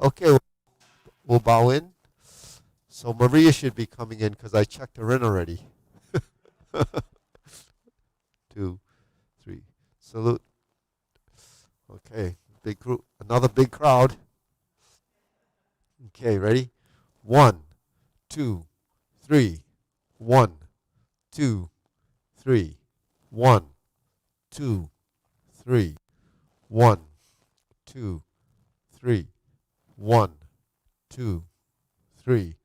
Okay, we'll bow in. So Maria should be coming in because I checked her in already. 2, 3. Salute. Okay, big group. Another big crowd. Okay, ready? 1, 2, 3. 1, 2, 3. 1, 2, 3. 1, 2, 3. 1, 2, 3.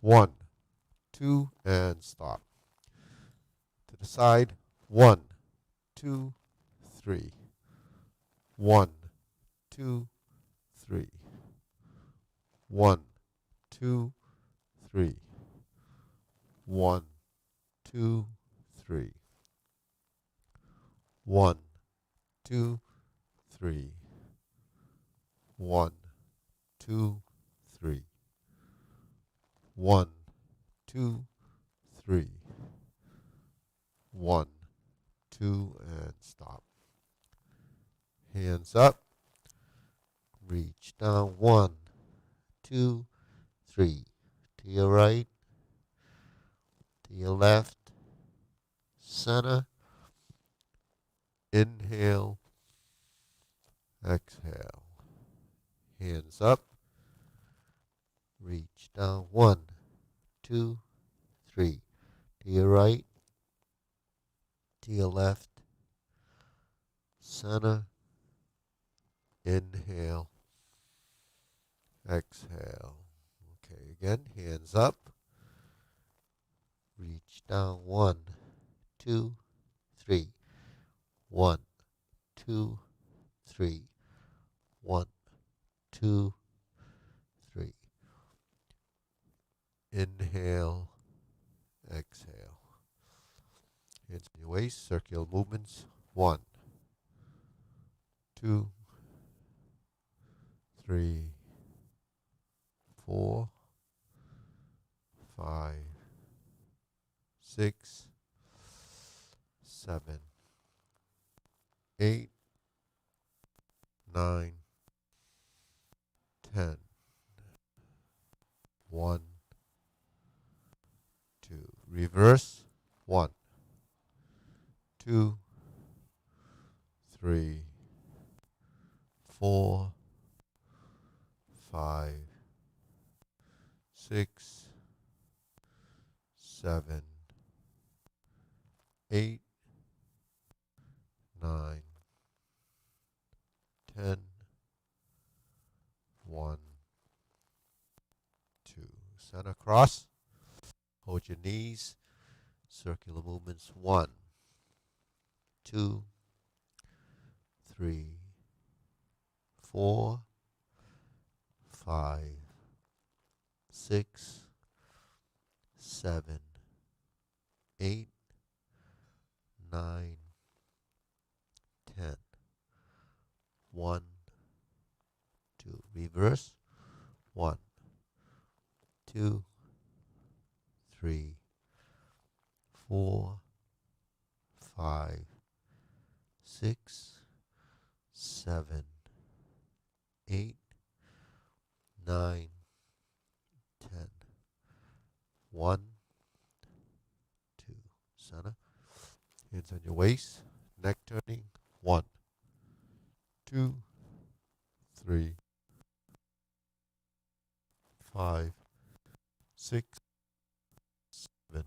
1, 2, and stop. To the side. 1, 2, 3. 1, 2, 3. 1, 2, 3. 1, 2, 3. 1, 2, 3. 1, 2, 3. 1, 2, 3. 1, 2, and stop. Hands up. Reach down. 1, 2, 3. To your right. To your left. Center. Inhale. Exhale. Hands up. Reach down. 1, 2, 3. To your right. To your left. Center. Inhale. Exhale. Okay, again, hands up. Reach down. 1, 2, 3. 1, 2, 3. 1, 2, 3. Inhale. Exhale. Hands on your waist. Circular movements. 1, 2, 3, 4, 5, 6, 7, 8, 9, 10. 1, 2. Reverse. 1, 2, 3, 4, 5, 6, 7, 8, 9, 10. 1, 2. Center cross. Hold your knees. Circular movements. 1, 2, 3, 4, 5, 6, 7, 8, 9, 10. 1, 2. Reverse. 1, 2, 3, 4, 5, 6, 7, 8, 9, 10. 1, 2. Center. Hands on your waist. Neck turning. 1, 2, 3, 5, 6, 7,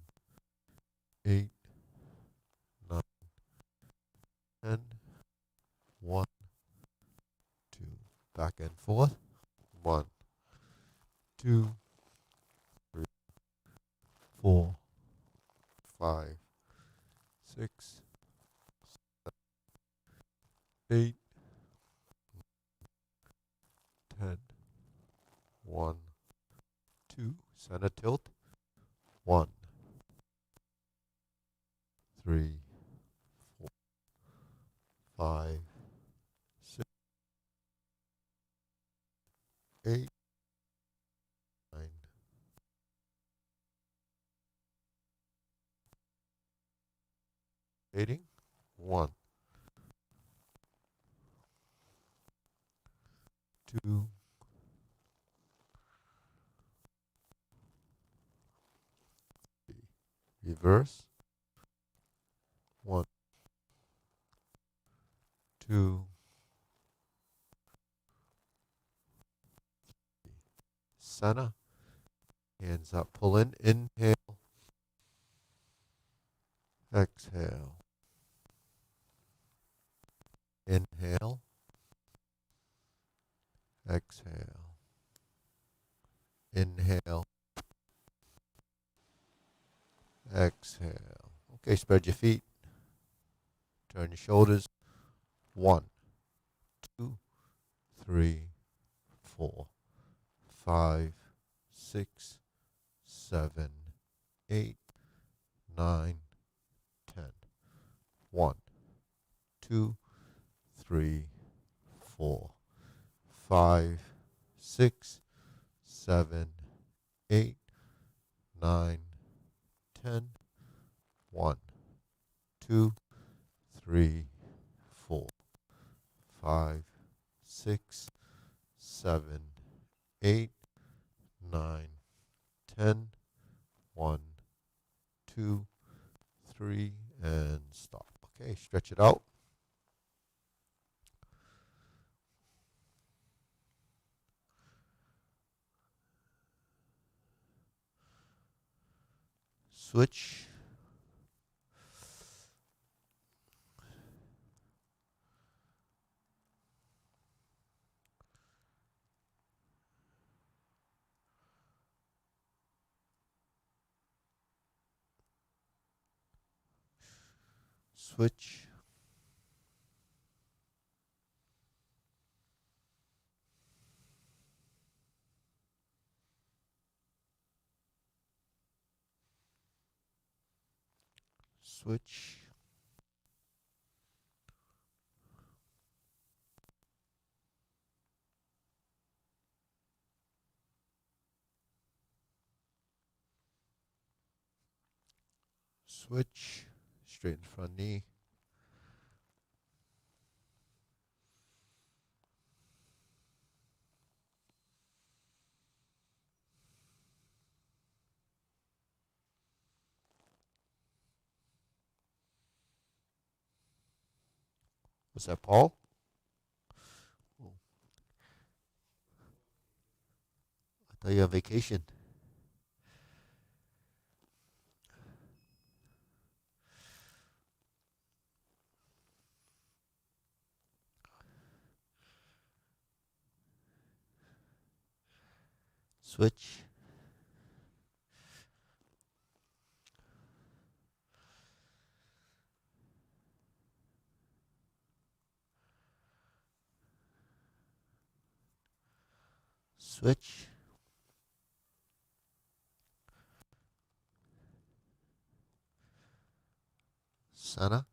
8, 9, 10. 1, 2. Back and forth. 1, 2, 3, 4, 5, 6, 8, 10. 1, 2. Center tilt. 1, 3, 4, 5, 6, 8, 9. Waiting. 1, 2, reverse. 1, 2, center, hands up, pull in, inhale, exhale, inhale, exhale, inhale, exhale. Okay, spread your feet, turn your shoulders, 1, 2, 3, 4, 5, 6, 7, 8, 9, 10. 1, 2, 3, 4, 5, 6, 7, 8, 9, 10. 1, 2, 3, 4, 5, 6, 7, 8, 9, 10. 1, 2, 3, and stop. Okay, stretch it out. Switch. Switch. Switch. Switch. Straighten front knee. What's that, Paul? Oh, I thought you were on vacation. Switch. Switch. Center.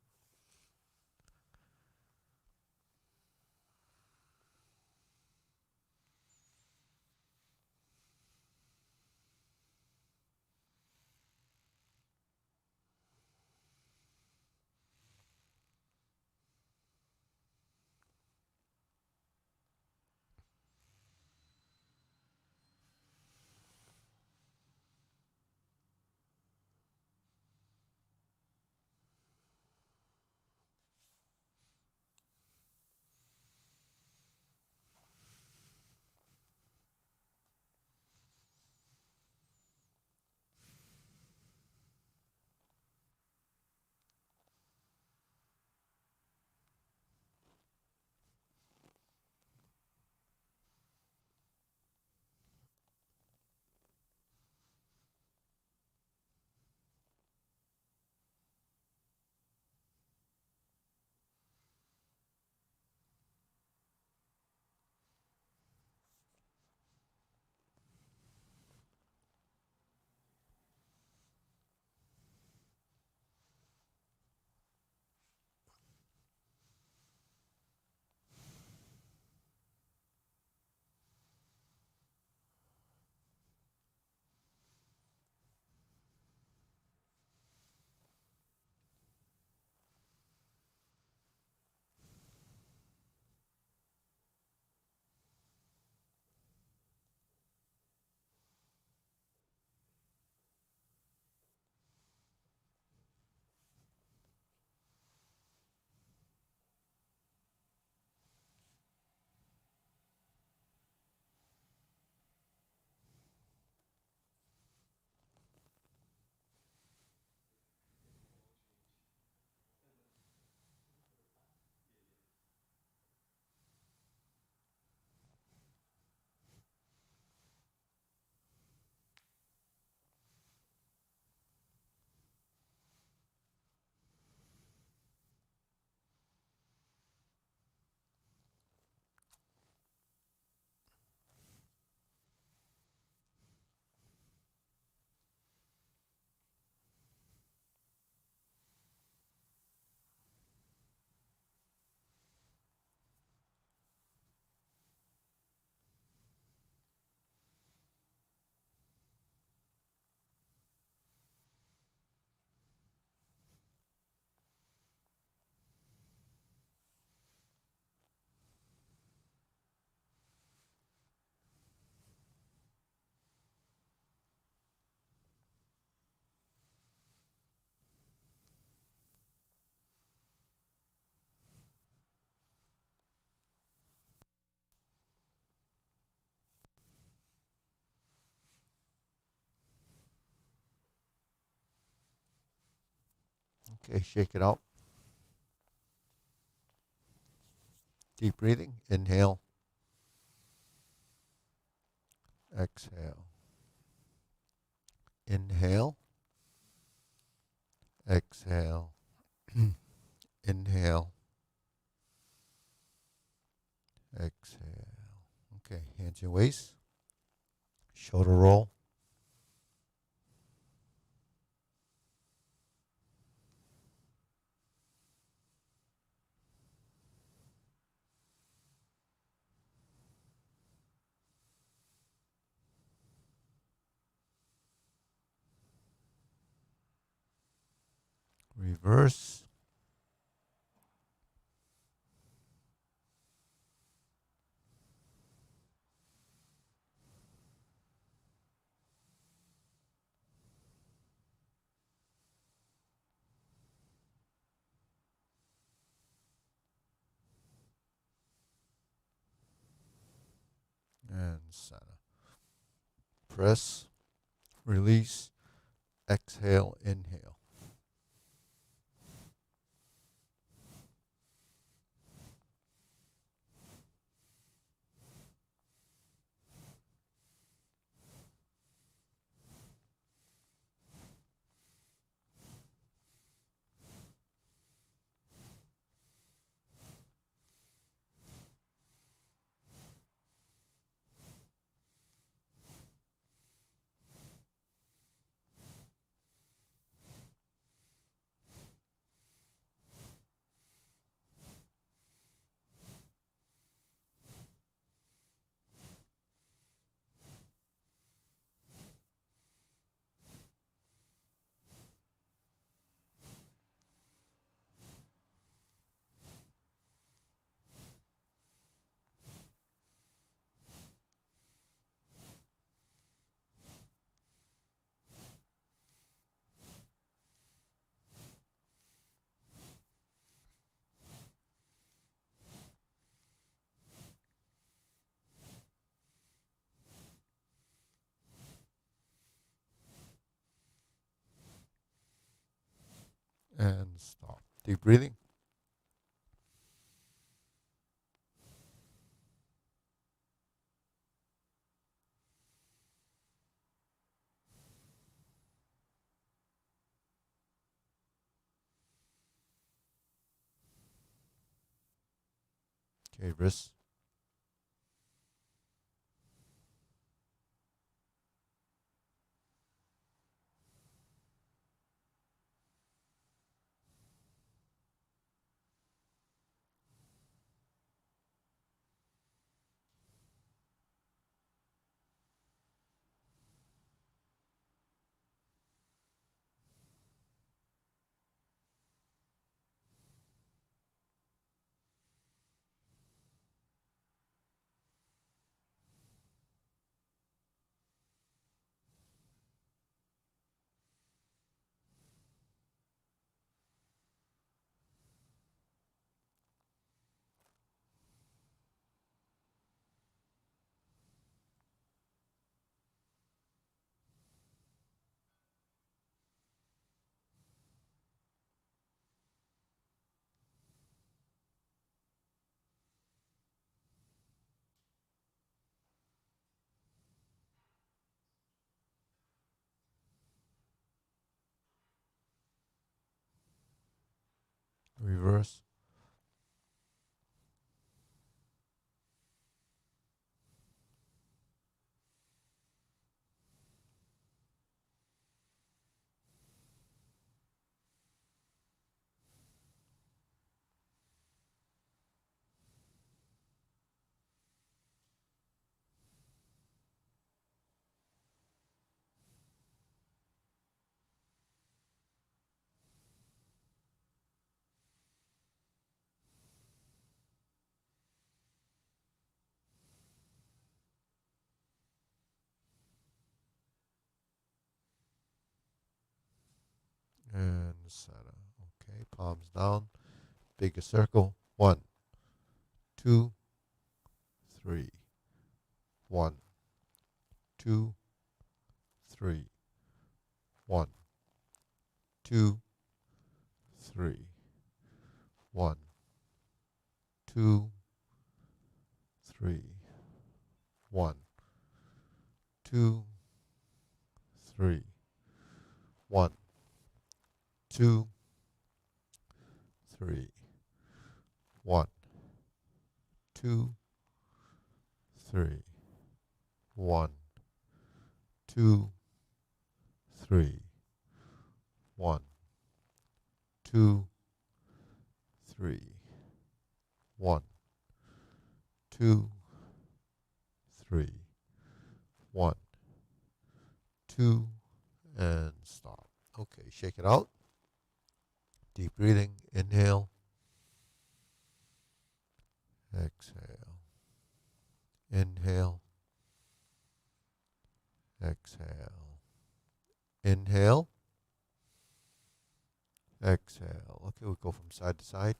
Okay, shake it out. Deep breathing. Inhale. Exhale. Inhale. Exhale. Inhale. Exhale. Okay, hands your waist. Shoulder roll. Reverse. And center. Press. Release. Exhale. Inhale. And stop. Deep breathing. Okay, wrist. Reverse. And center. Okay, palms down. Bigger circle. 1, 2, 3. 1, 2, 3. 1, 2, 3, 1, 2, 3, 1, 2, 3, 1, 2, 3, 1, 2, 3, 1, 2, 3, 1, 2, 3, 1, 2, 3, 1, 2, and stop. Okay, shake it out. Deep breathing. Inhale. Exhale. Inhale. Exhale. Inhale. Exhale. Okay, we'll go from side to side.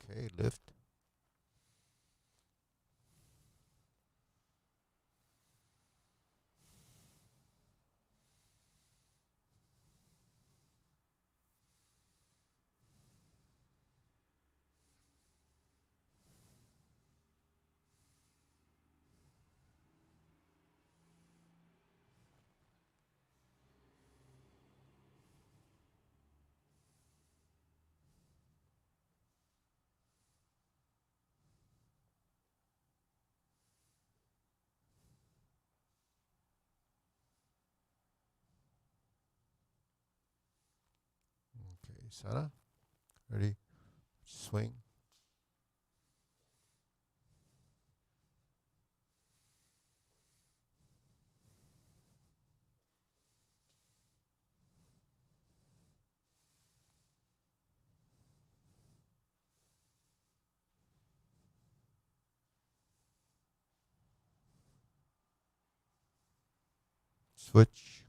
Okay, lift. Okay, Sarah, ready? Swing. Switch.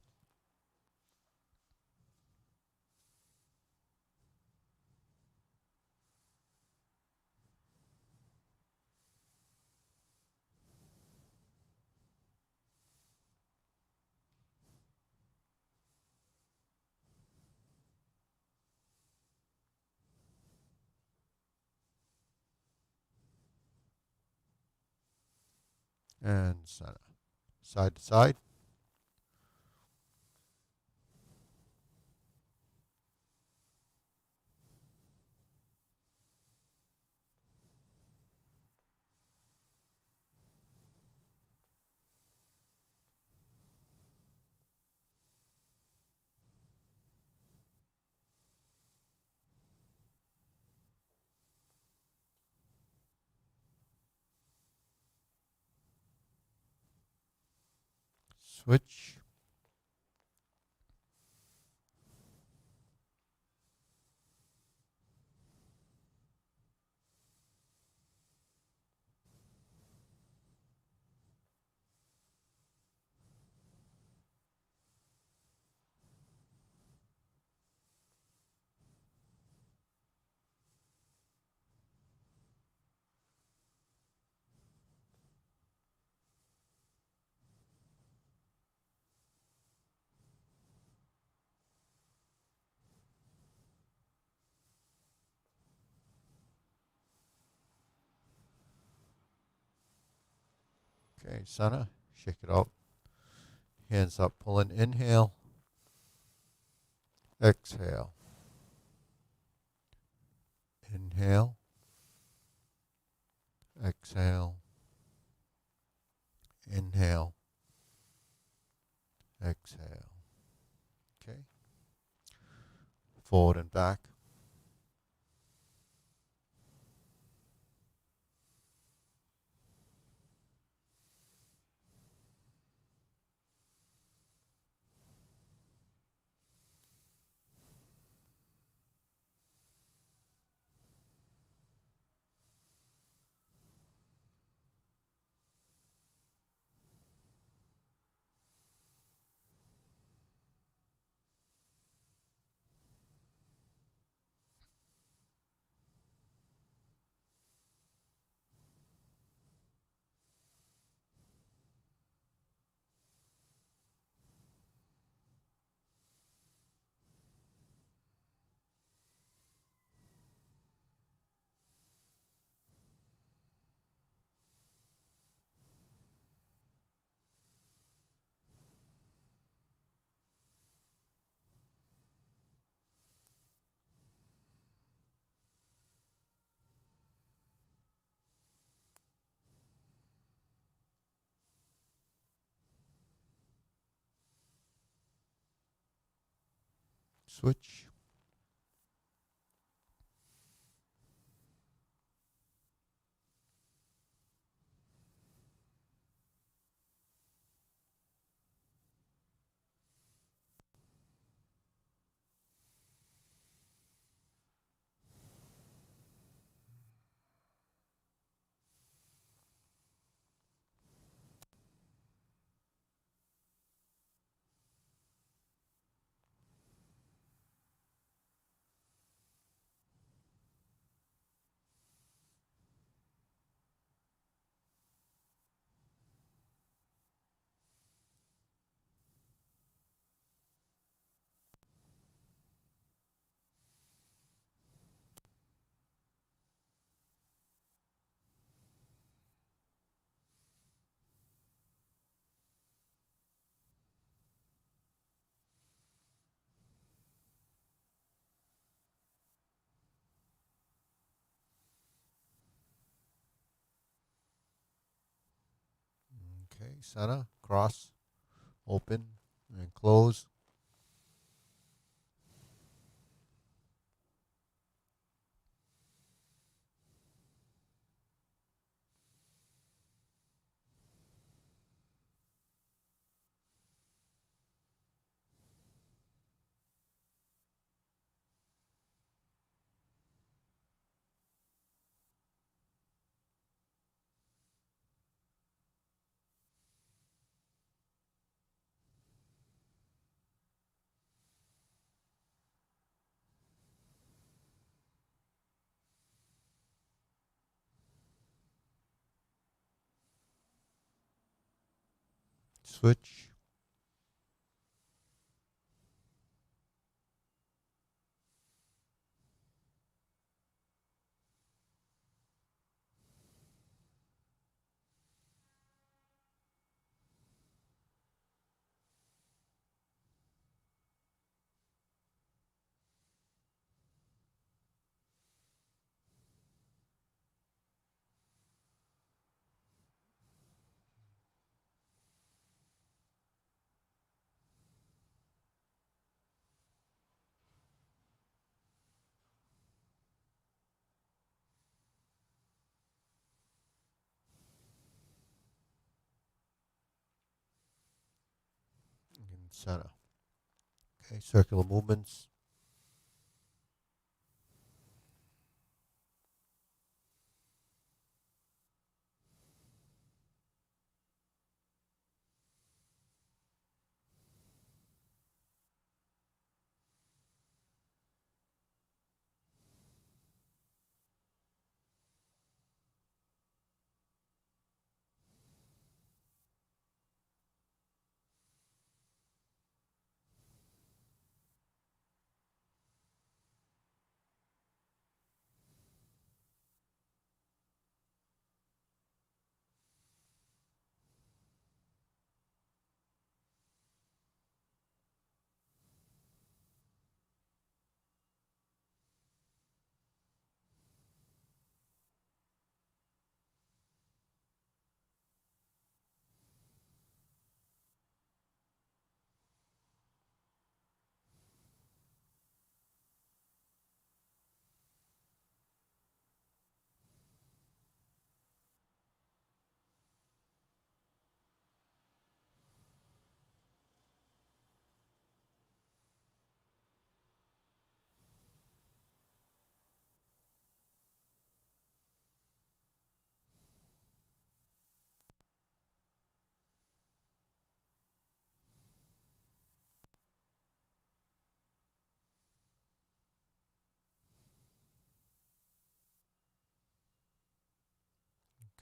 And Sarah. Side to side. Switch. Okay, Sana, shake it out. Hands up, pull in. Inhale. Exhale. Inhale. Exhale. Inhale. Exhale. Okay. Forward and back. Switch. Okay, center, cross, open, and close. Switch. And center. Okay, circular movements.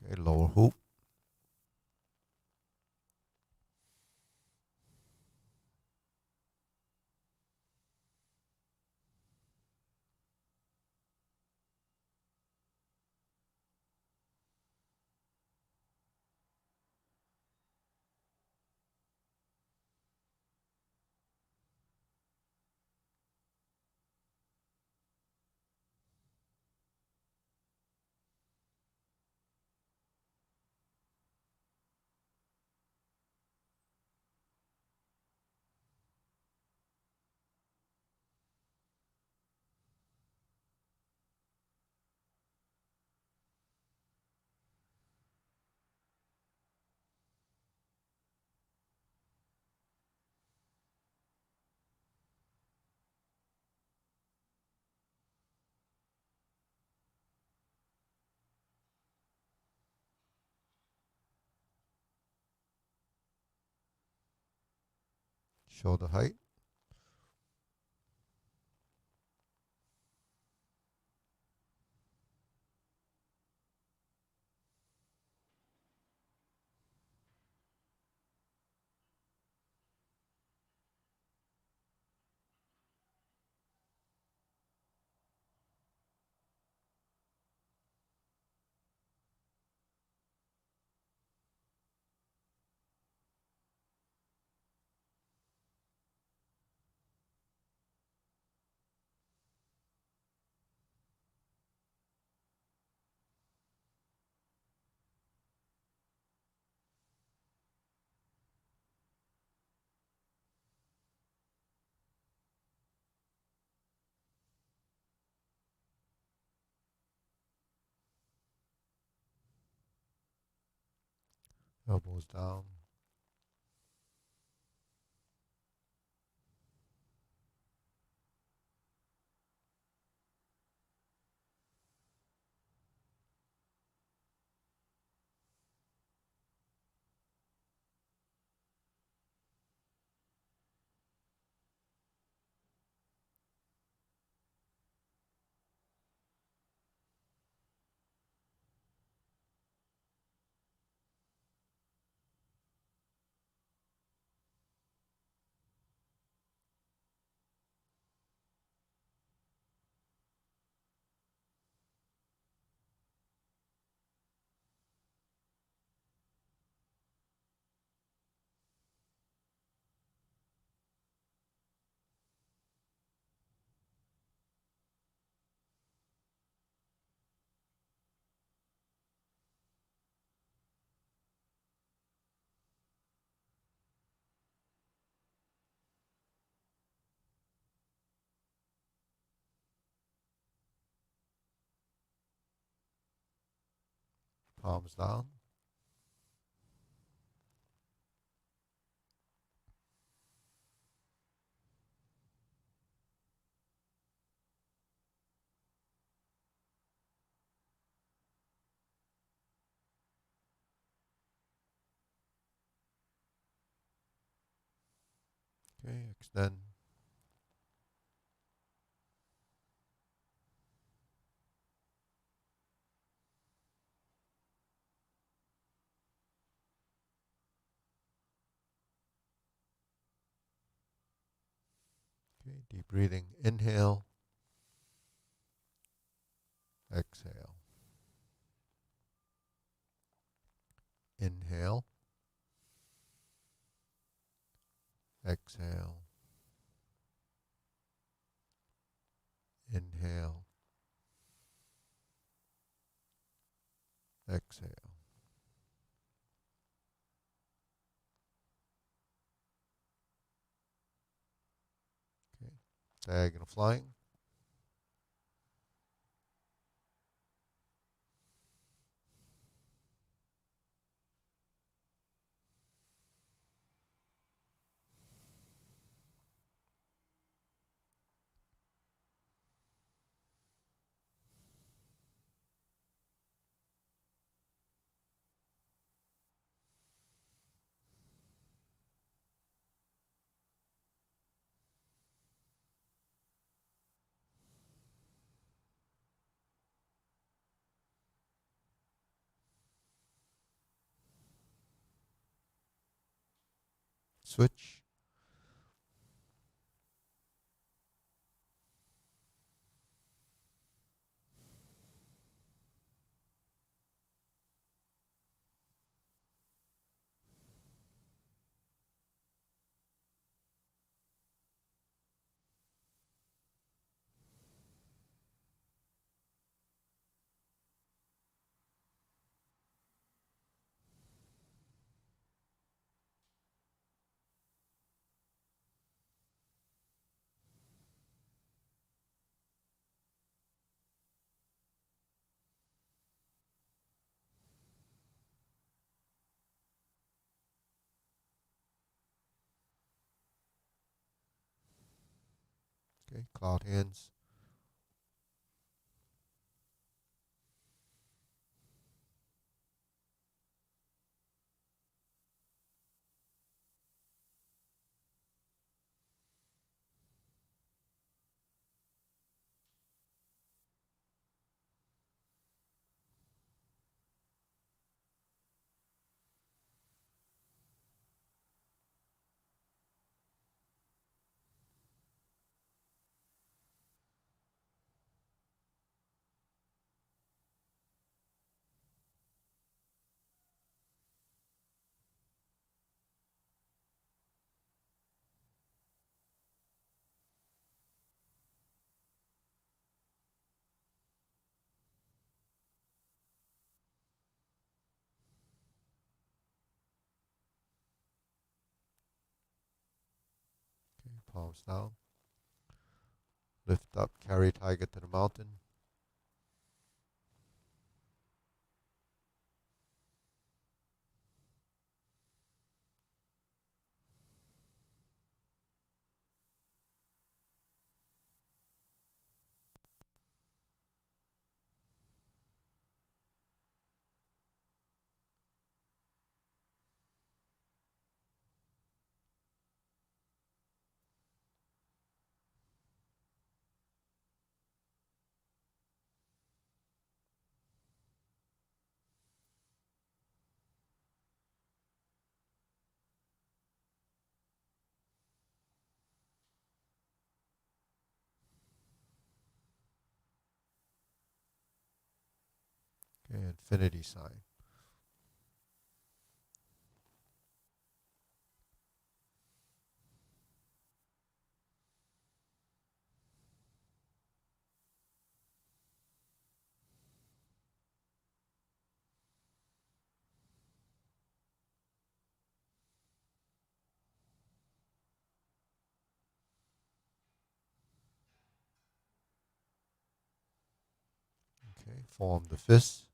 Okay, lower hoop. shoulder height. Elbows down. Palms down. Okay, extend. Okay, deep breathing. Inhale. Exhale. Inhale. Exhale. Inhale. Exhale. Okay. Diagonal flying. Switch. Okay, cloud hands. palms down. Lift up, carry tiger to the mountain. Okay, infinity sign. Okay, form the fist.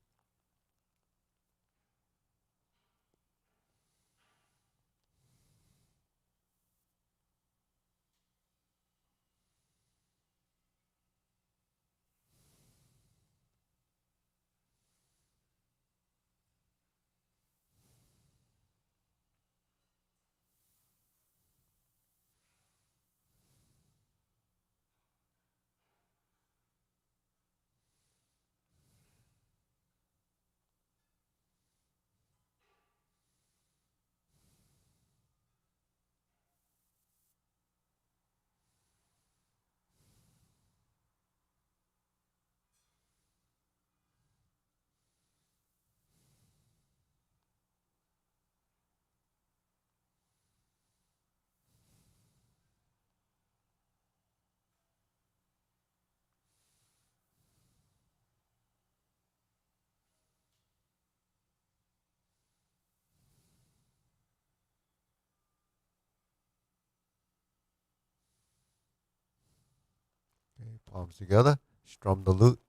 Okay, palms together. Strum the lute.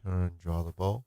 Turn, draw the bow.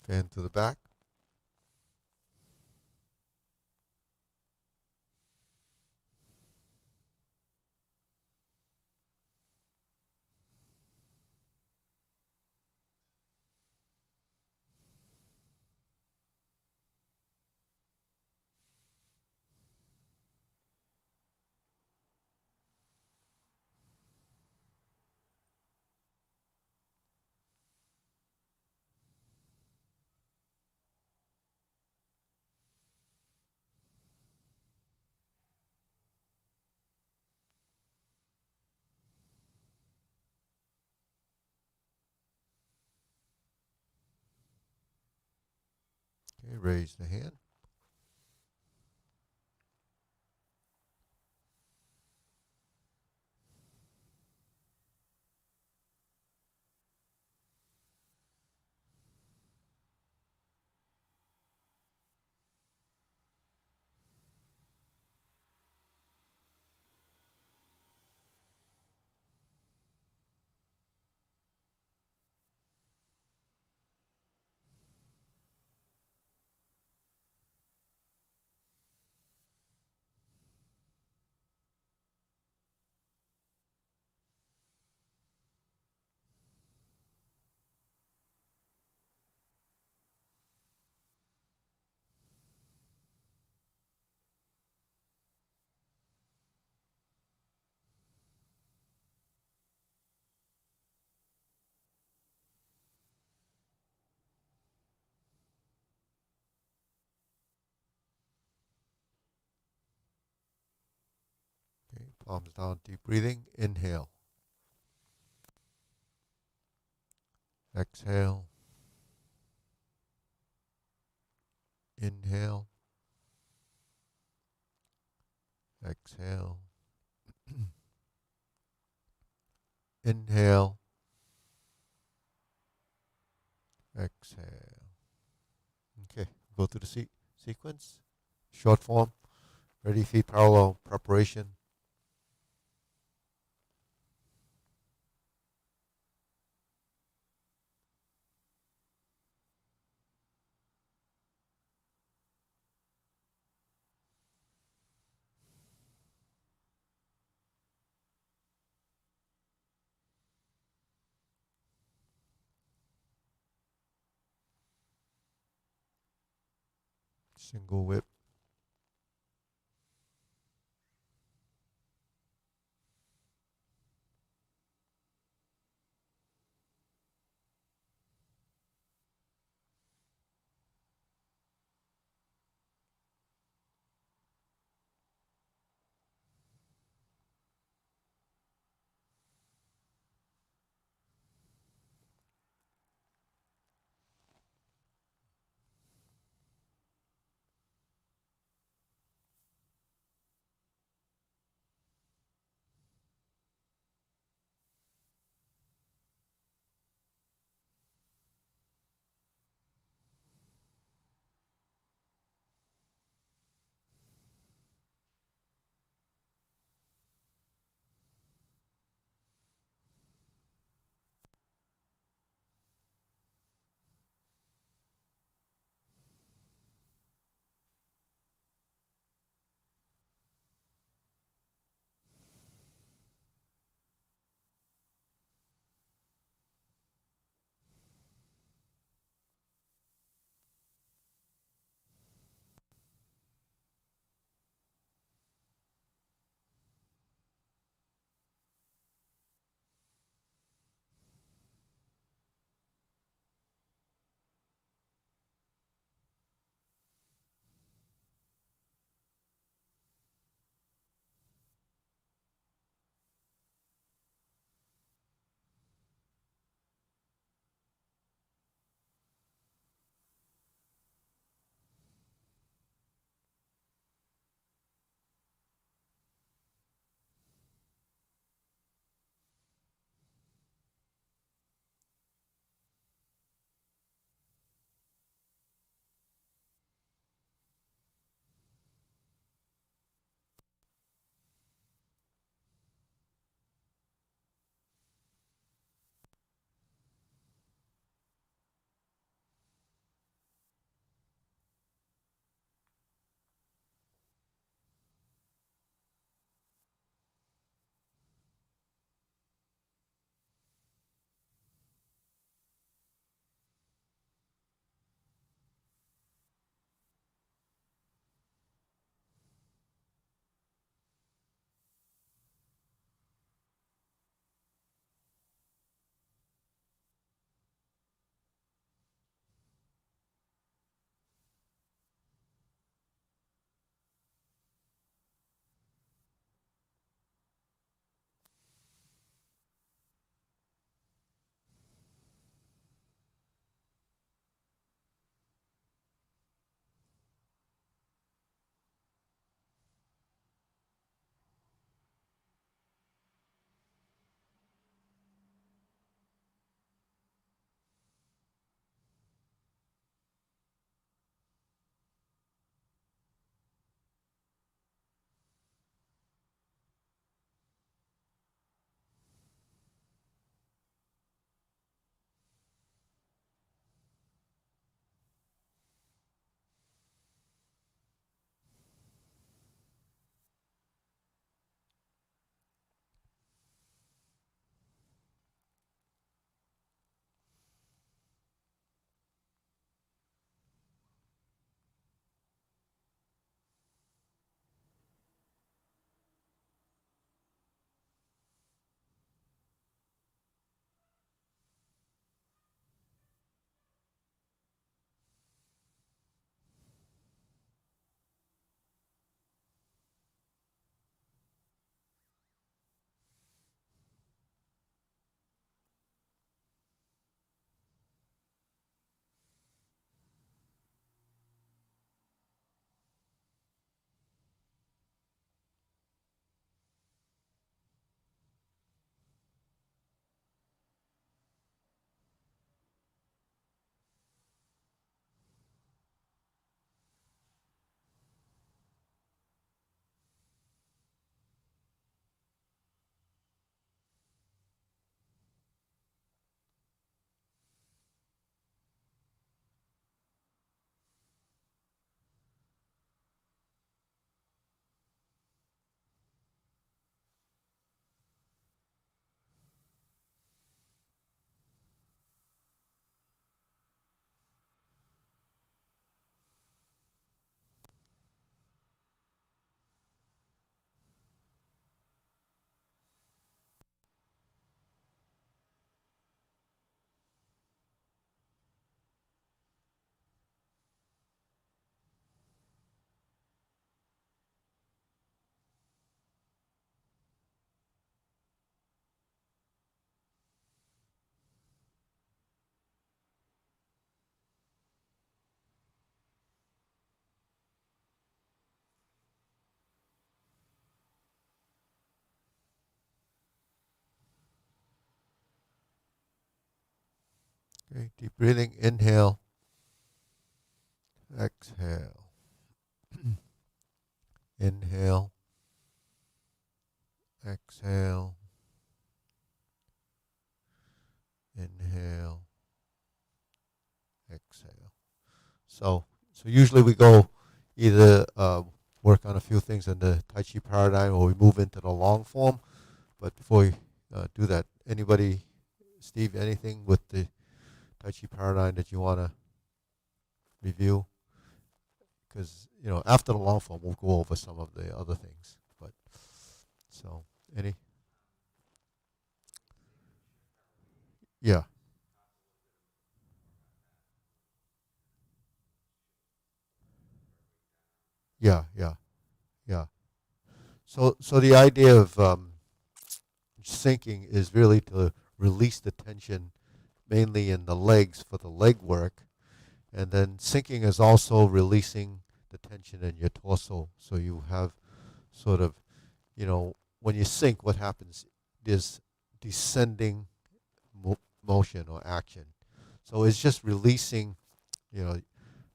Fan to the back. Okay, raise the hand. Palms down, deep breathing. Inhale. Exhale. Inhale. Exhale. Inhale. Exhale. Okay, go through the sequence. Short form. Ready, feet parallel. Preparation. Single whip. Okay, deep breathing. Inhale, exhale. Inhale, exhale, inhale, exhale. So usually we go either work on a few things in the Tai Chi paradigm or we move into the long form. But before we do that, anybody, Steve, anything with the Tai Chi paradigm that you want to review? Because, after the long form, we'll go over some of the other things. But, so, any? Yeah, yeah, yeah, yeah. So the idea of sinking is really to release the tension mainly in the legs for the leg work. And then sinking is also releasing the tension in your torso. So you have sort of, when you sink, what happens is descending motion or action. So it's just releasing, you know,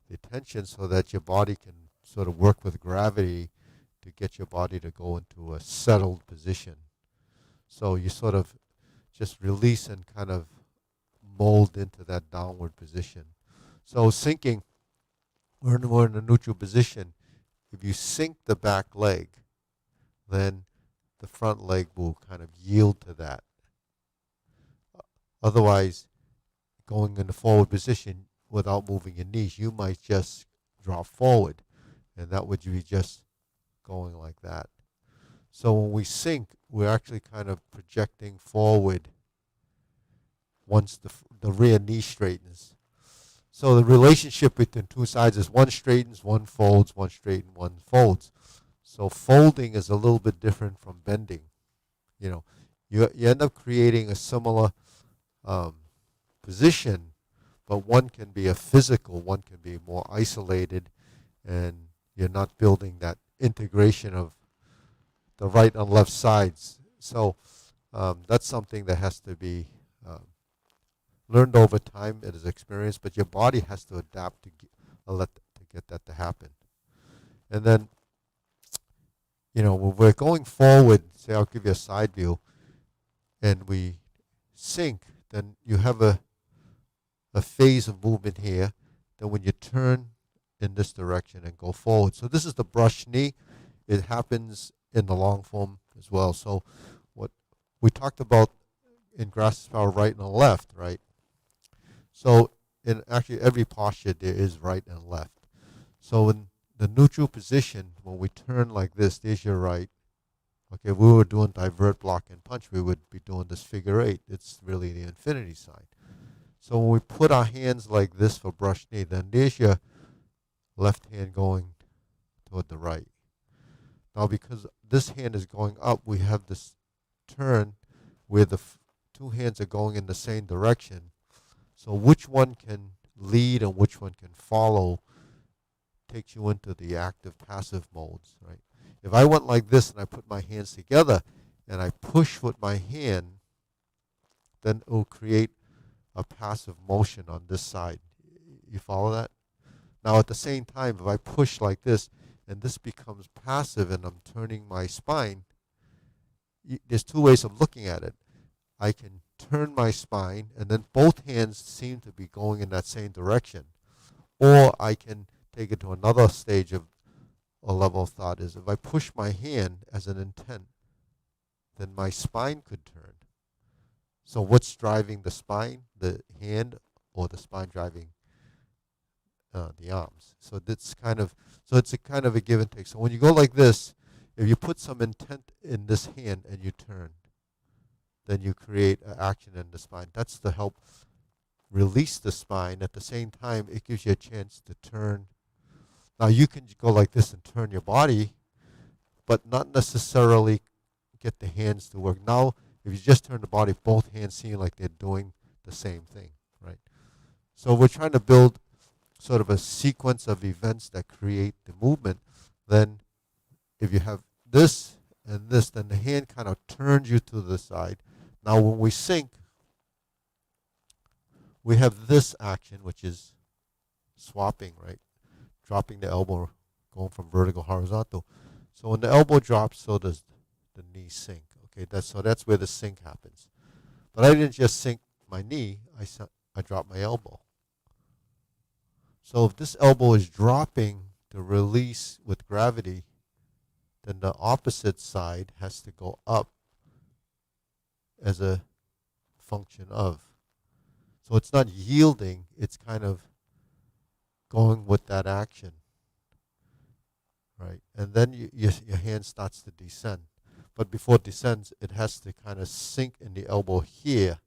the tension so that your body can sort of work with gravity to get your body to go into a settled position. So you sort of just release and kind of mold into that downward position. So sinking, we're in a neutral position. If you sink the back leg, then the front leg will kind of yield to that. Otherwise, going in the forward position without moving your knees, you might just drop forward, and that would be just going like that. So when we sink, we're actually kind of projecting forward once the rear knee straightens. So the relationship between two sides is one straightens, one folds, one straightens, one folds. So folding is a little bit different from bending. You know, you end up creating a similar um, position, but one can be a physical, one can be more isolated, and you're not building that integration of the right and left sides. So that's something that has to be learned over time. It is experience, but your body has to adapt to get that to happen. And then, when we're going forward, say I'll give you a side view, and we sink, then you have a phase of movement here. Then when you turn in this direction and go forward. So this is the brush knee. It happens in the long form as well. So what we talked about in grasp power right and left, right? So in actually every posture there is right and left. So in the neutral position, when we turn like this, there's your right. Okay, if we were doing divert, block, and punch, we would be doing this figure eight. It's really the infinity sign. So when we put our hands like this for brush knee, then there's your left hand going toward the right. Now because this hand is going up, we have this turn where the two hands are going in the same direction. So which one can lead and which one can follow takes you into the active passive modes, right? If I went like this and I put my hands together and I push with my hand, then it will create a passive motion on this side. You follow that? Now at the same time, if I push like this and this becomes passive and I'm turning my spine, there's two ways of looking at it. I can turn my spine and then both hands seem to be going in that same direction. Or I can take it to another stage of a level of thought is if I push my hand as an intent, then my spine could turn. So what's driving the spine? The hand or the spine driving the arms? So it's a kind of a give and take. So when you go like this, if you put some intent in this hand and you turn, then you create an action in the spine. That's to help release the spine. At the same time, it gives you a chance to turn. Now you can go like this and turn your body, but not necessarily get the hands to work. Now, if you just turn the body, both hands seem like they're doing the same thing, right? So we're trying to build sort of a sequence of events that create the movement. Then if you have this and this, then the hand kind of turns you to the side. Now when we sink, we have this action, which is swapping, right? Dropping the elbow, going from vertical horizontal. So when the elbow drops, so does the knee sink. Okay, that's where the sink happens. But I didn't just sink my knee, I dropped my elbow. So if this elbow is dropping to release with gravity, then the opposite side has to go up as a function of. So it's not yielding, it's kind of going with that action, right? And then your hand starts to descend. But before it descends, it has to kind of sink in the elbow here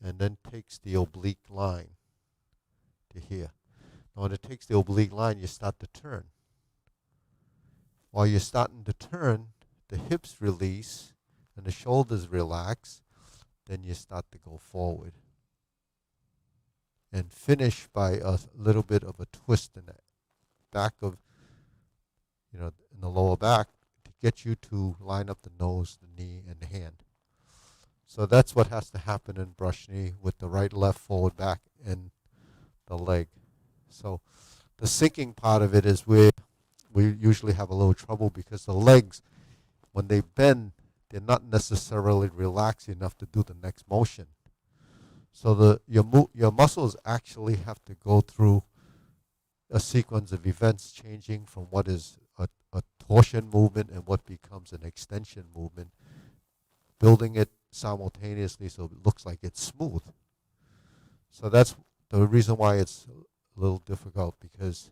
and then takes the oblique line to here. Now when it takes the oblique line, you start to turn. While you're starting to turn, the hips release and the shoulders relax, then you start to go forward. And finish by a little bit of a twist in the back of, in the lower back to get you to line up the nose, the knee, and the hand. So that's what has to happen in brush knee with the right, left, forward, back, and the leg. So the sinking part of it is where we usually have a little trouble because the legs, when they bend, they're not necessarily relaxed enough to do the next motion. So your muscles actually have to go through a sequence of events changing from what is a torsion movement and what becomes an extension movement, building it simultaneously so it looks like it's smooth. So that's the reason why it's a little difficult, because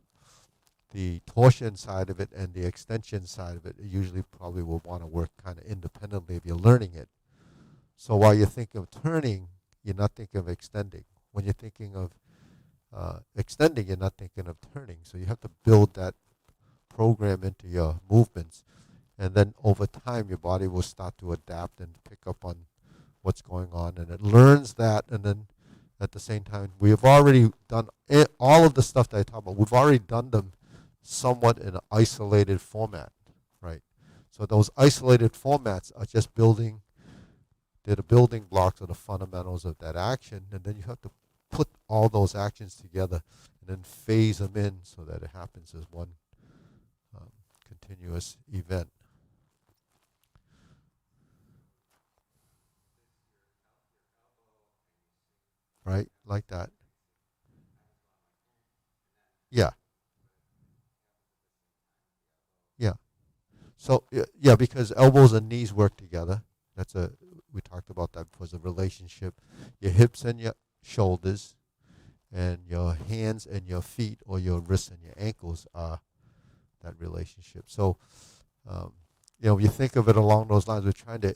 the torsion side of it and the extension side of it usually probably will want to work kind of independently if you're learning it. So while you think of turning, you're not thinking of extending. When you're thinking of extending, you're not thinking of turning. So you have to build that program into your movements. And then over time, your body will start to adapt and pick up on what's going on. And it learns that. And then at the same time, we have already done all of the stuff that I talked about. We've already done them somewhat in an isolated format, right? So those isolated formats are just they're the building blocks or the fundamentals of that action, and then you have to put all those actions together and then phase them in so that it happens as one continuous event. Right? Like that. Yeah. Yeah. So yeah, because elbows and knees work together. We talked about that was a relationship. Your hips and your shoulders, and your hands and your feet, or your wrists and your ankles are that relationship. So, if you think of it along those lines, we're trying to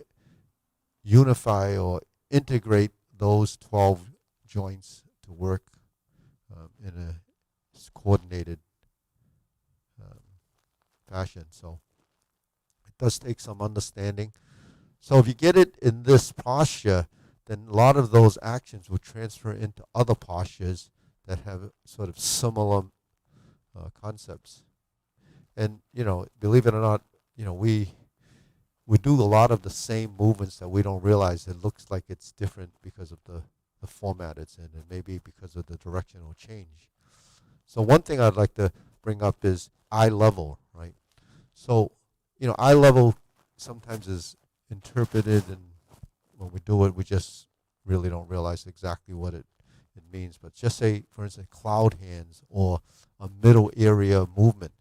unify or integrate those 12 joints to work in a coordinated um, fashion. So it does take some understanding. So if you get it in this posture, then a lot of those actions will transfer into other postures that have sort of similar concepts. And believe it or not, we do a lot of the same movements that we don't realize. It looks like it's different because of the format it's in, and maybe because of the directional change. So one thing I'd like to bring up is eye level, right? So, eye level sometimes is interpreted, and when we do it, we just really don't realize exactly what it means. But just say, for instance, cloud hands or a middle area movement.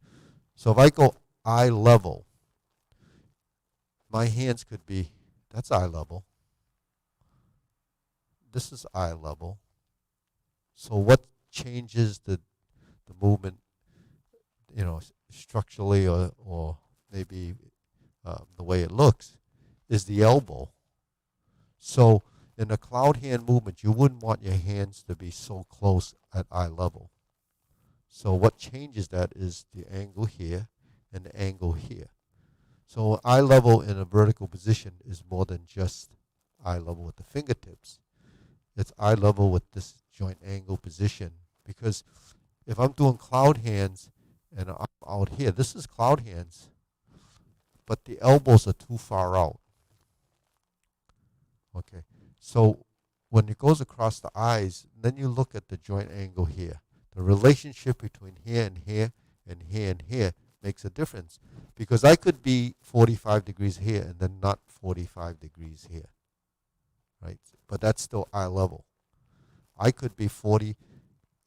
So if I go eye level, my hands could be, that's eye level. This is eye level. So what changes the movement, structurally or maybe the way it looks, is the elbow. So in a cloud hand movement, you wouldn't want your hands to be so close at eye level. So what changes that is the angle here and the angle here. So eye level in a vertical position is more than just eye level with the fingertips. It's eye level with this joint angle position. Because if I'm doing cloud hands and I'm out here, this is cloud hands, but the elbows are too far out. Okay, so when it goes across the eyes, then you look at the joint angle here. The relationship between here and here and here and here makes a difference, because I could be 45 degrees here and then not 45 degrees here, right? But that's still eye level. I could be 40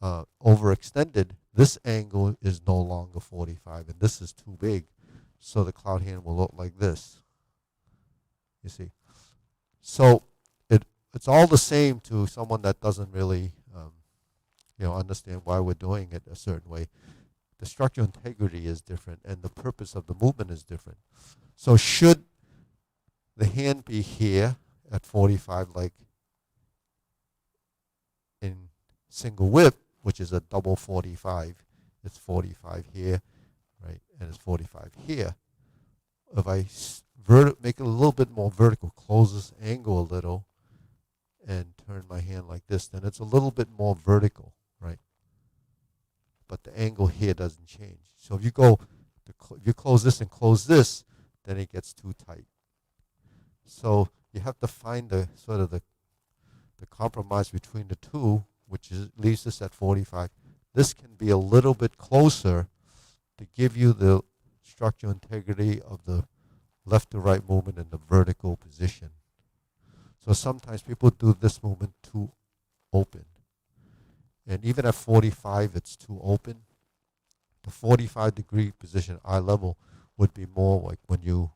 overextended. This angle is no longer 45, and this is too big, so the cloud hand will look like this. You see, so it's all the same to someone that doesn't really understand why we're doing it a certain way. The structural integrity is different, and the purpose of the movement is different. So should the hand be here at 45, like in single whip, which is a double 45, it's 45 here, right, and it's 45 here. If I make it a little bit more vertical, close this angle a little, and turn my hand like this, then it's a little bit more vertical, right? But the angle here doesn't change. So if you if you close this and close this, then it gets too tight. So you have to find the sort of the compromise between the two, which leaves us at 45. This can be a little bit closer to give you the structural integrity of the left to right movement in the vertical position. So sometimes people do this movement too open. And even at 45, it's too open. The 45-degree position, eye level, would be more like when you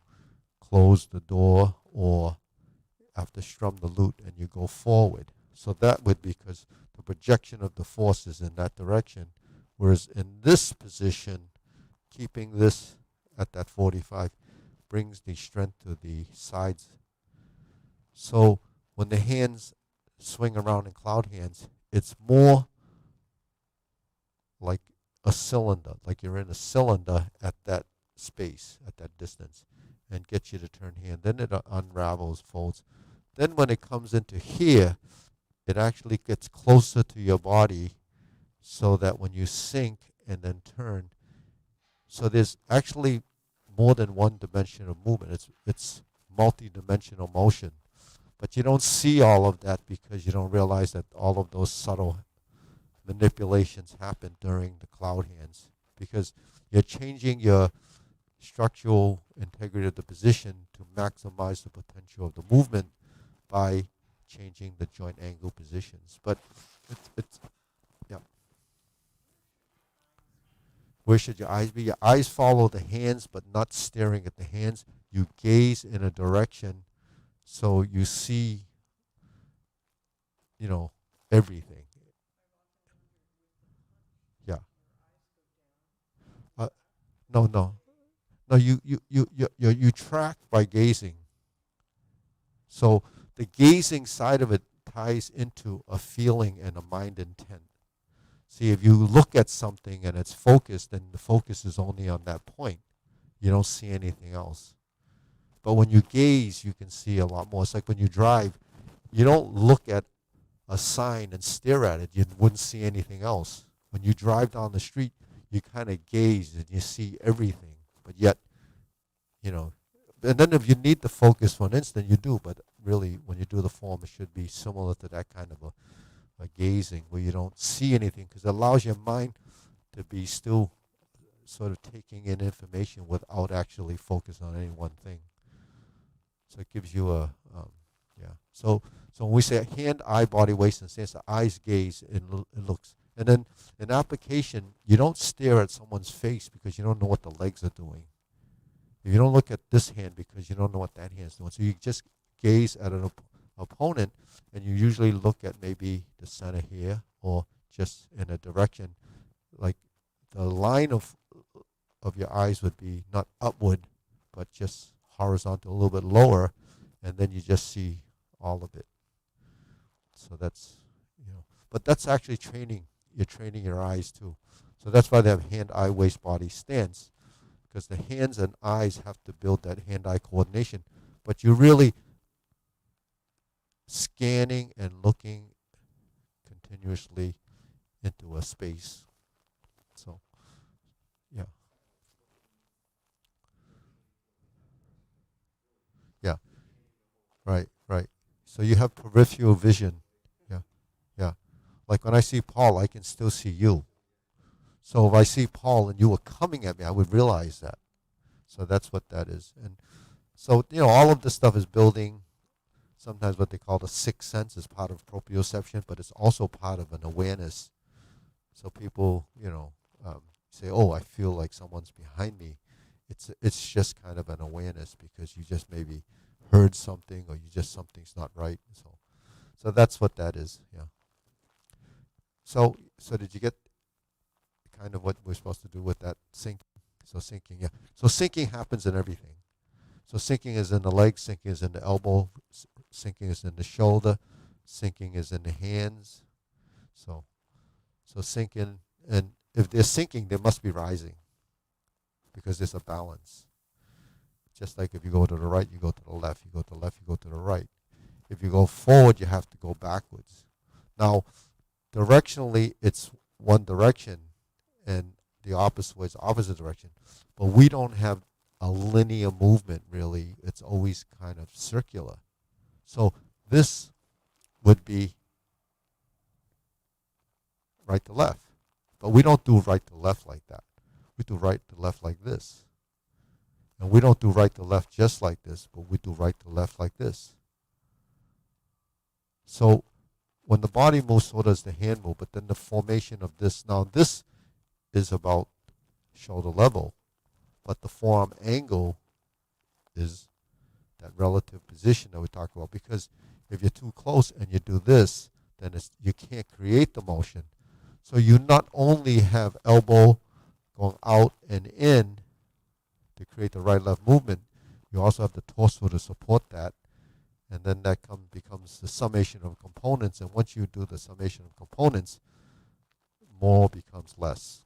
close the door or after strum the lute and you go forward. So that would be because the projection of the force is in that direction. Whereas in this position, keeping this at that 45 brings the strength to the sides. So when the hands swing around in cloud hands, it's more like a cylinder, like you're in a cylinder at that space, at that distance, and gets you to turn hand. Then it unravels, folds. Then when it comes into here, it actually gets closer to your body so that when you sink and then turn, so there's actually more than one dimension of movement. It's multi-dimensional motion. But you don't see all of that because you don't realize that all of those subtle manipulations happen during the cloud hands, because you're changing your structural integrity of the position to maximize the potential of the movement by changing the joint angle positions. But it's yeah. Where should your eyes be? Your eyes follow the hands, but not staring at the hands. You gaze in a direction, so you see, everything. Yeah. Uh, no, no, no. You track by gazing. So the gazing side of it ties into a feeling and a mind intent. See, if you look at something and it's focused, then the focus is only on that point. You don't see anything else. But when you gaze, you can see a lot more. It's like when you drive, you don't look at a sign and stare at it. You wouldn't see anything else. When you drive down the street, you kind of gaze and you see everything. But yet, and then if you need to focus for an instant, you do. But really, when you do the form, it should be similar to that kind of a gazing where you don't see anything, because it allows your mind to be still sort of taking in information without actually focusing on any one thing. So it gives you yeah. So when we say hand, eye, body, waist, and stance, the eyes gaze, it looks. And then in application, you don't stare at someone's face because you don't know what the legs are doing. You don't look at this hand because you don't know what that hand's doing. So you just gaze at an opponent, and you usually look at maybe the center here or just in a direction. Like the line of your eyes would be not upward, but just horizontal, a little bit lower, and then you just see all of it. So that's, but that's actually training. You're training your eyes too. So that's why they have hand, eye, waist, body stance, because the hands and eyes have to build that hand-eye coordination. But you're really scanning and looking continuously into a space. So, yeah. Yeah. Right, right. So you have peripheral vision. Like when I see Paul, I can still see you. So if I see Paul and you were coming at me, I would realize that. So that's what that is. And so, all of this stuff is building sometimes what they call the sixth sense is part of proprioception, but it's also part of an awareness. So people, say, "Oh, I feel like someone's behind me." It's just kind of an awareness because you just maybe heard something or you just something's not right. So that's what that is. Yeah. So did you get kind of what we're supposed to do with that syncing? So syncing, yeah. So syncing happens in everything. So syncing is in the leg, syncing is in the elbow, syncing is in the shoulder, syncing is in the hands. So syncing, and if they're syncing, they must be rising because there's a balance. Just like if you go to the right, you go to the left. You go to the left, you go to the right. If you go forward, you have to go backwards. Now, directionally, it's one direction, and the opposite way is opposite direction. But we don't have a linear movement, really. It's always kind of circular. So this would be right to left. But we don't do right to left like that. We do right to left like this. And we don't do right to left just like this, but we do right to left like this. So when the body moves, so does the hand move. But then the formation of this, now this is about shoulder level, but the forearm angle is that relative position that we talk about. Because if you're too close and you do this, then you can't create the motion. So you not only have elbow going out and in to create the right-left movement, you also have the torso to support that. And then that becomes the summation of components. And once you do the summation of components, more becomes less.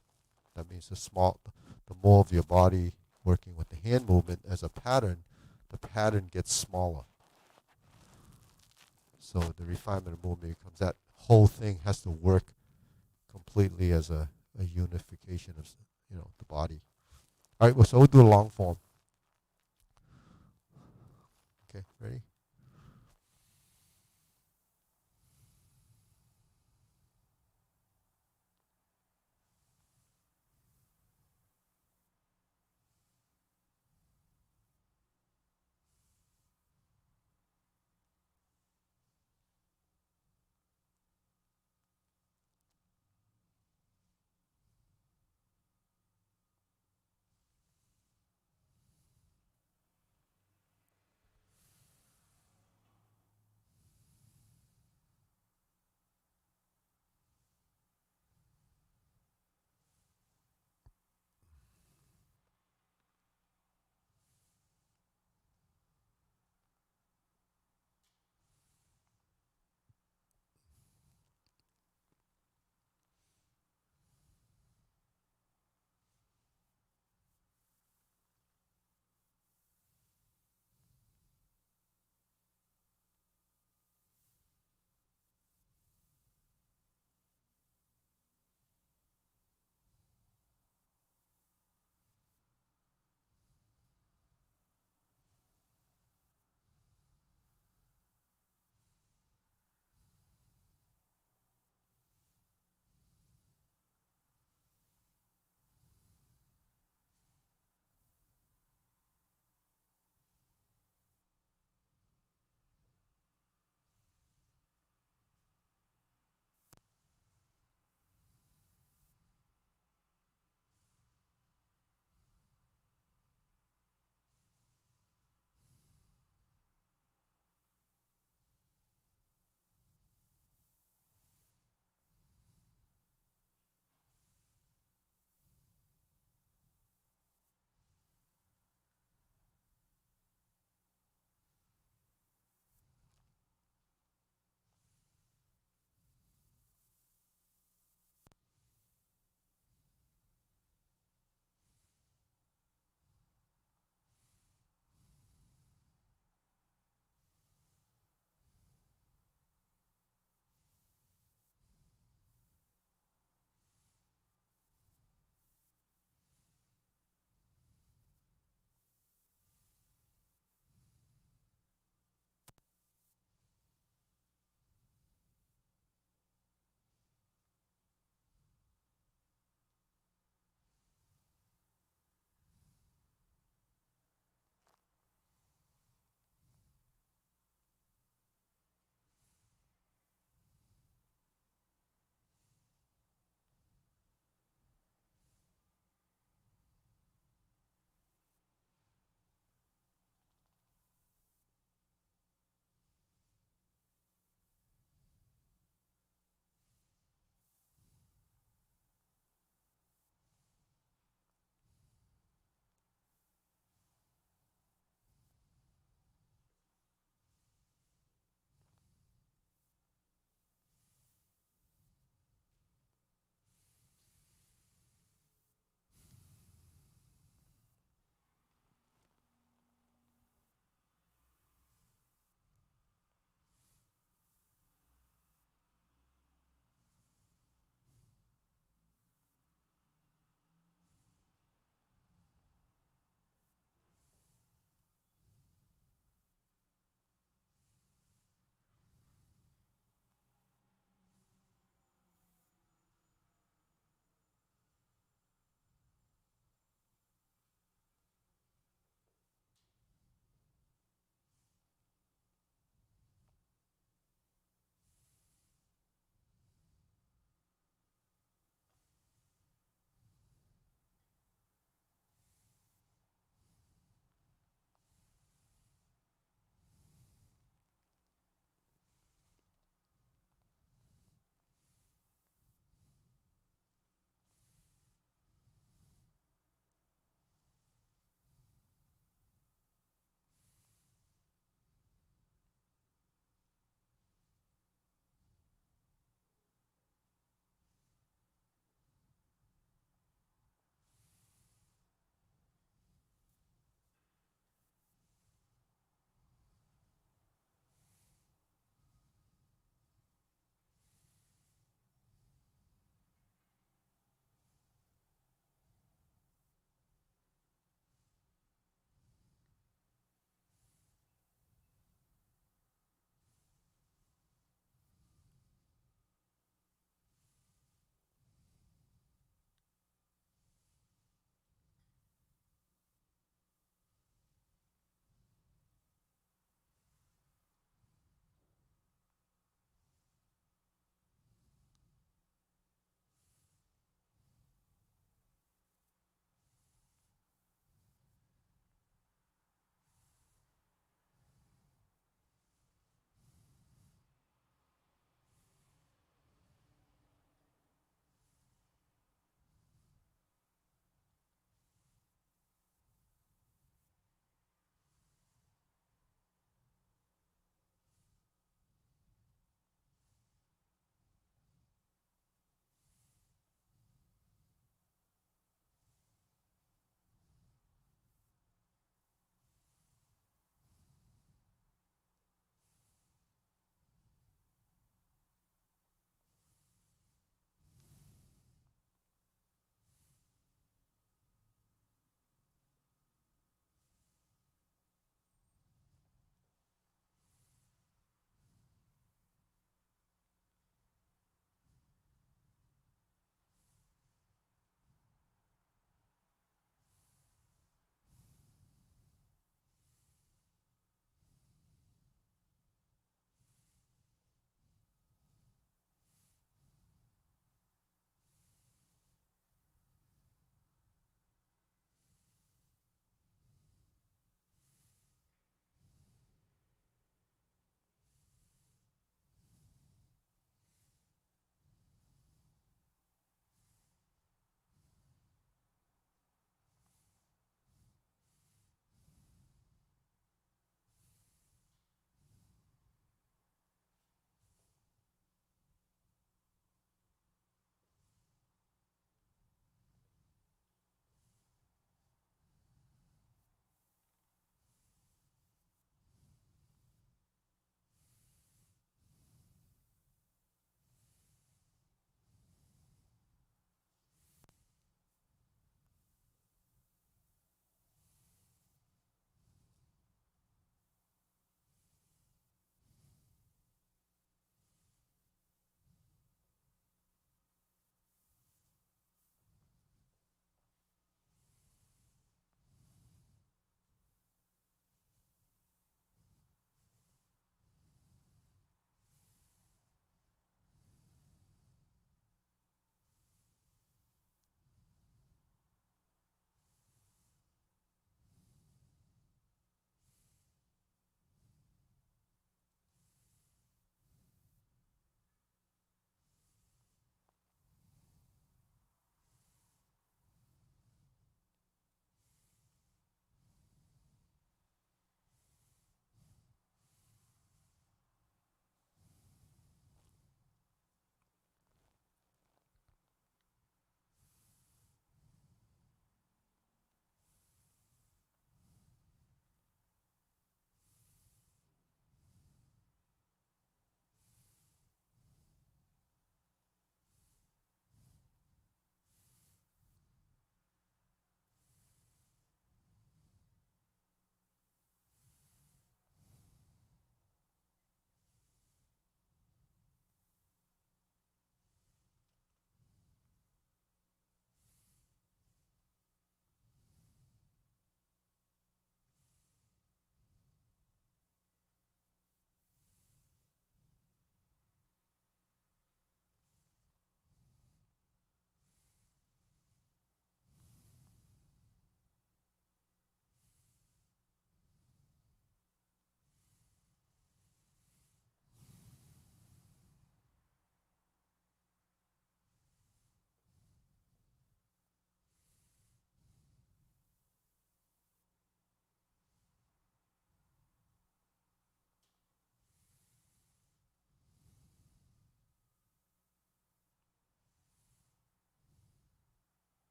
That means the more of your body working with the hand movement as a pattern, the pattern gets smaller. So the refinement of movement becomes that whole thing has to work completely as a unification of the body. All right, well, so we'll do a long form. Okay, ready?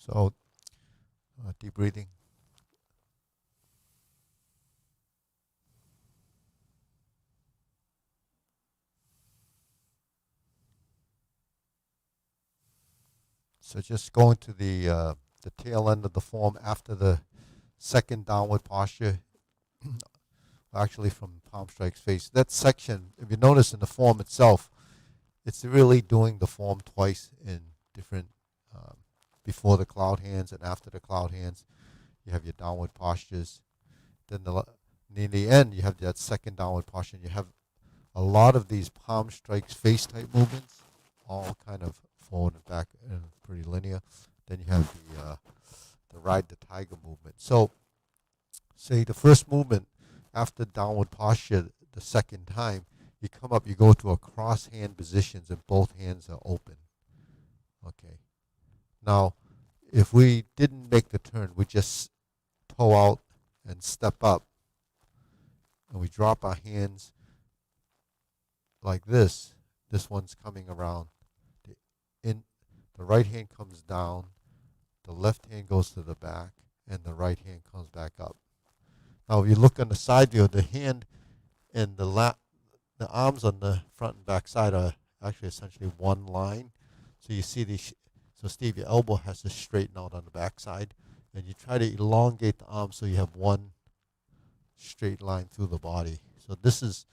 So deep breathing. So just going to the tail end of the form after the second downward posture, actually from palm strikes face. That section, if you notice in the form itself, it's really doing the form twice in different, before the cloud hands and after the cloud hands. You have your downward postures. Then in the end, you have that second downward posture. And you have a lot of these palm strikes face type movements, all kind of forward and back and pretty linear. Then you have the ride the tiger movement. So, say the first movement after downward posture, the second time, you come up, you go to a cross hand positions and both hands are open. Okay. Now, if we didn't make the turn, we just toe out and step up, and we drop our hands like this. This one's coming around. The right hand comes down, the left hand goes to the back, and the right hand comes back up. Now, if you look on the side view, the hand and the arms on the front and back side are actually essentially one line. So you see these. So Steve, your elbow has to straighten out on the back side, and you try to elongate the arm so you have one straight line through the body. So this is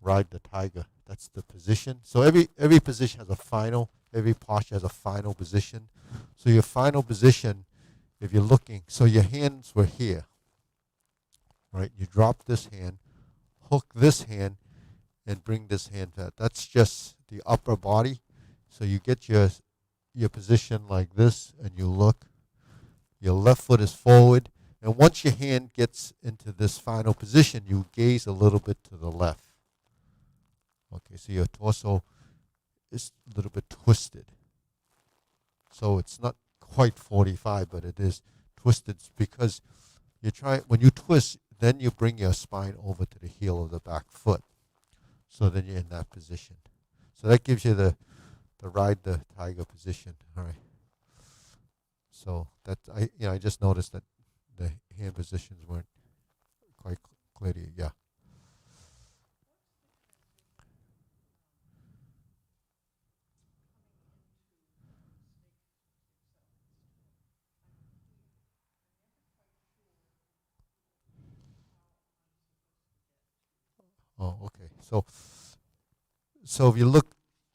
ride the tiger. That's the position. So every position has a final. Every posture has a final position. So your final position, if you're looking, so your hands were here, right? You drop this hand, hook this hand, and bring this hand back. That's just the upper body. So you get your position like this, and you look. Your left foot is forward, and once your hand gets into this final position, you gaze a little bit to the left. Okay, so your torso is a little bit twisted. So it's not quite 45, but it is twisted because you try, when you twist, then you bring your spine over to the heel of the back foot. So then you're in that position. So that gives you the ride the tiger position. All right. So that I just noticed that the hand positions weren't quite clear to you. Yeah. Oh, okay. So if you look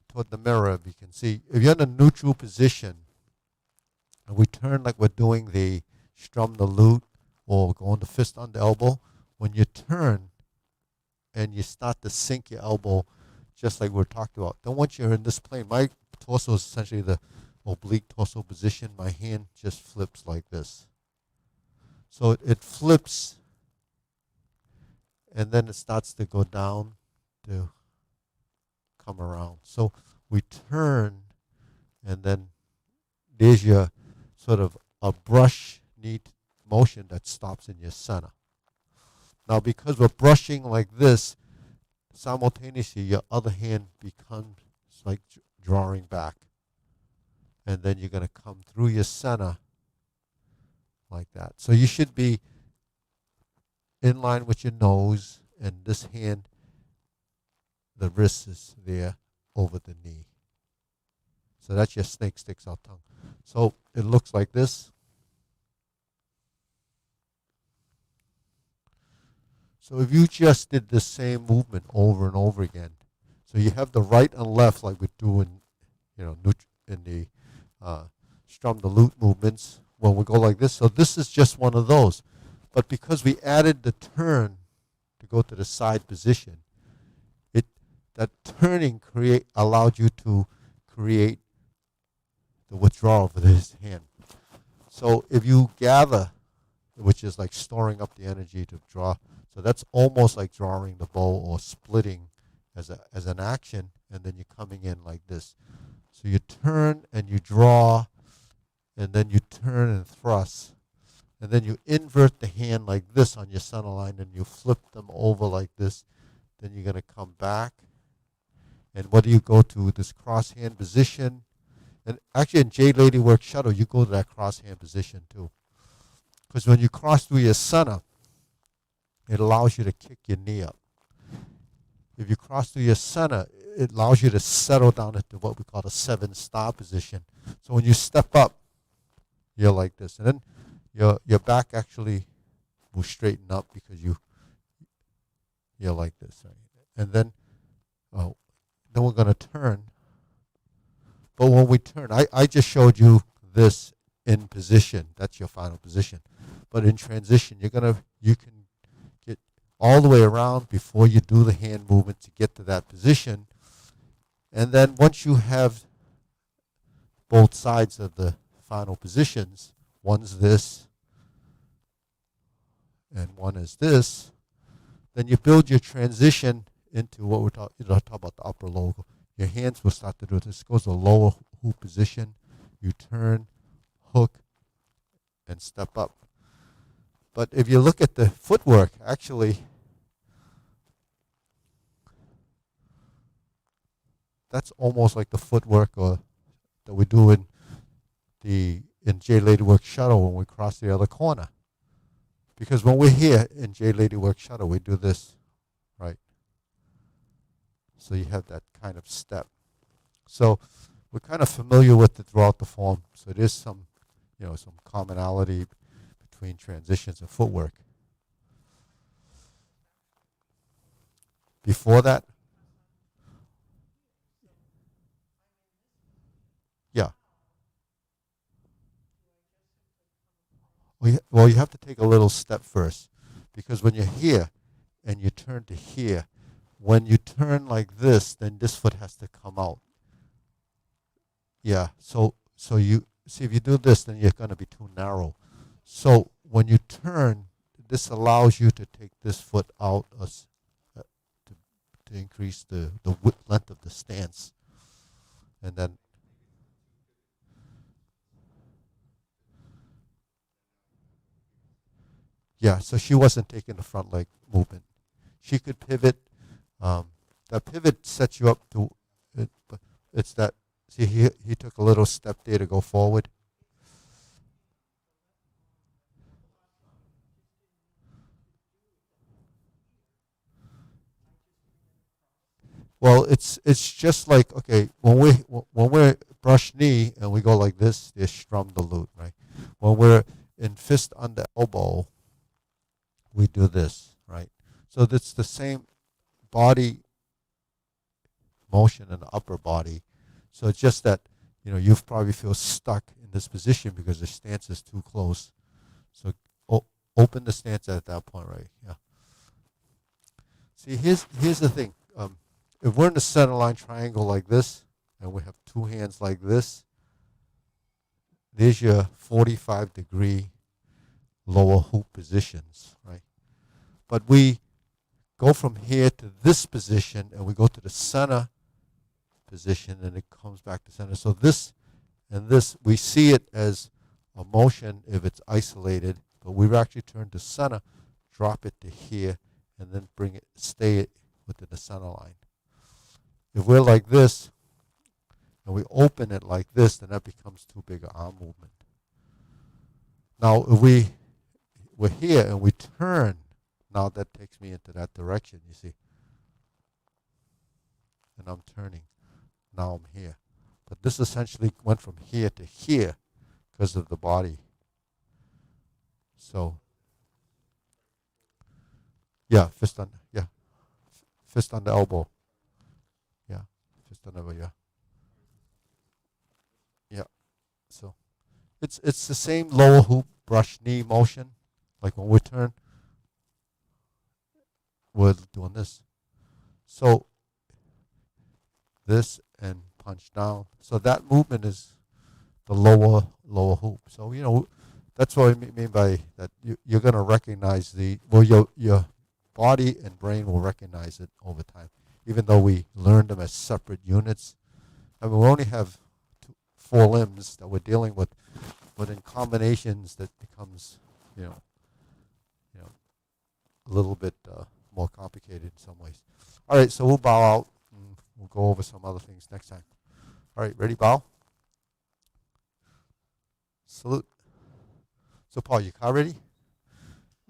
toward the mirror, you can see if you're in a neutral position, and we turn like we're doing the strum the lute or going the fist on the elbow. When you turn and you start to sink your elbow, just like we're talking about. Then once you're in this plane, my torso is essentially the oblique torso position. My hand just flips like this. So it flips, and then it starts to go down to come around. So we turn, and then there's your sort of a brush neat motion that stops in your center. Now, because we're brushing like this, simultaneously your other hand becomes like drawing back. And then you're going to come through your center like that. So you should be in line with your nose, and this hand, the wrist is there over the knee. So that's your snake sticks out tongue. So it looks like this. So if you just did the same movement over and over again, so you have the right and left like we do in, in the strum the lute movements when we go like this. So this is just one of those. But because we added the turn to go to the side position, that turning allowed you to create the withdrawal of this hand. So if you gather, which is like storing up the energy to draw, so that's almost like drawing the bow or splitting as an action, and then you're coming in like this. So you turn and you draw, and then you turn and thrust, and then you invert the hand like this on your center line, and you flip them over like this. Then you're going to come back. And what do you go to? This cross hand position. And actually in Jade Lady Work Shuttle, you go to that cross hand position too. Because when you cross through your center, it allows you to kick your knee up. If you cross through your center, it allows you to settle down into what we call a 7-star position. So when you step up, you're like this. And then your back actually will straighten up because you're like this. Right? And then we're going to turn. But when we turn, I just showed you this in position. That's your final position. But in transition, you can get all the way around before you do the hand movement to get to that position. And then once you have both sides of the final positions, one's this and one is this, then you build your transition into what we're talking about, the upper lower. Your hands will start to do this. It goes to lower hoop position. You turn, hook, and step up. But if you look at the footwork, actually, that's almost like the footwork that we do in J Lady Work Shuttle when we cross the other corner. Because when we're here in J Lady Work Shuttle, we do this, right? So you have that kind of step. So we're kind of familiar with it throughout the form. So there's some commonality between transitions and footwork. Before that, yeah. Well, you have to take a little step first, because when you're here and you turn to here, when you turn like this, then this foot has to come out. Yeah, so you see, if you do this, then you're going to be too narrow. So when you turn, this allows you to take this foot out to increase the length of the stance. And then, yeah, so she wasn't taking the front leg movement. She could pivot. That pivot sets you up to, it's that, see, he took a little step there to go forward. Well, it's just like, okay, when we're brush knee and we go like this, there's strum the loot, right? When we're in fist under elbow, we do this, right? So that's the same body motion in the upper body. So it's just that, you probably feel stuck in this position because the stance is too close. So open the stance at that point, right? Yeah. See, here's the thing. If we're in the center line triangle like this, and we have two hands like this, there's your 45-degree lower hoop positions, right? But we go from here to this position, and we go to the center position, and it comes back to center. So this and this, we see it as a motion if it's isolated, but we actually turn to center, drop it to here, and then stay it within the center line. If we're like this, and we open it like this, then that becomes too big an arm movement. Now, if we're here and we turn, now that takes me into that direction, you see. And I'm turning. Now I'm here. But this essentially went from here to here because of the body. So, yeah, fist on the elbow. Yeah, fist on the elbow, yeah. Yeah. So it's the same lower hoop brush knee motion. Like when we turn, we're doing this. So this and punch down. So that movement is the lower hoop. So that's what I mean by that. You're going to recognize your body and brain will recognize it over time, even though we learn them as separate units. I mean, we only have 4 limbs that we're dealing with, but in combinations that becomes, a little bit more complicated in some ways. All right, so we'll bow out and we'll go over some other things next time. All right, ready, bow? Salute. So, Paul, your car ready?